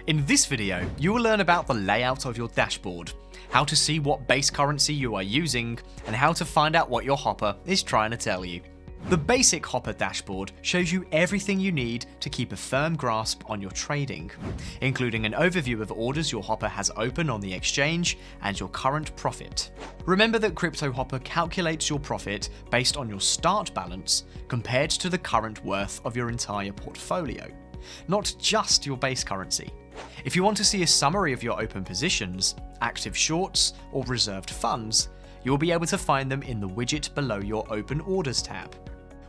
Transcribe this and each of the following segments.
In this video, you will learn about the layout of your dashboard, how to see what base currency you are using, and how to find out what your hopper is trying to tell you. The basic hopper dashboard shows you everything you need to keep a firm grasp on your trading, including an overview of orders your hopper has open on the exchange and your current profit. Remember that Cryptohopper calculates your profit based on your start balance compared to the current worth of your entire portfolio, not just your base currency. If you want to see a summary of your open positions, active shorts, or reserved funds, you'll be able to find them in the widget below your Open Orders tab.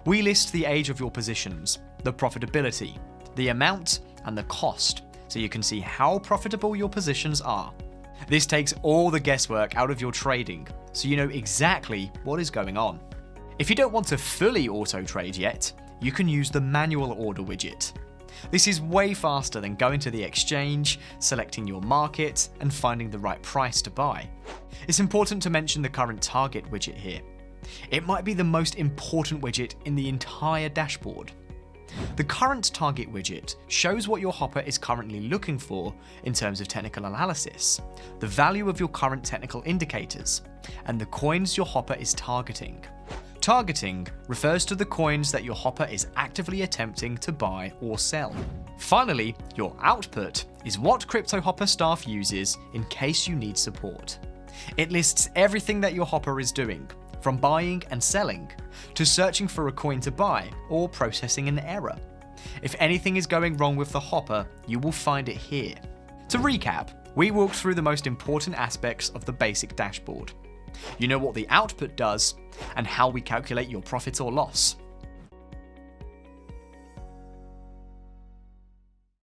We list the age of your positions, the profitability, the amount, and the cost, so you can see how profitable your positions are. This takes all the guesswork out of your trading, so you know exactly what is going on. If you don't want to fully auto-trade yet, you can use the manual order widget. This is way faster than going to the exchange, selecting your market, and finding the right price to buy. It's important to mention the current target widget here. It might be the most important widget in the entire dashboard. The current target widget shows what your hopper is currently looking for in terms of technical analysis, the value of your current technical indicators, and the coins your hopper is targeting. Targeting refers to the coins that your hopper is actively attempting to buy or sell. Finally, your output is what Cryptohopper staff uses in case you need support. It lists everything that your hopper is doing, from buying and selling, to searching for a coin to buy or processing an error. If anything is going wrong with the hopper, you will find it here. To recap, we walked through the most important aspects of the basic dashboard. You know what the output does, and how we calculate your profit or loss.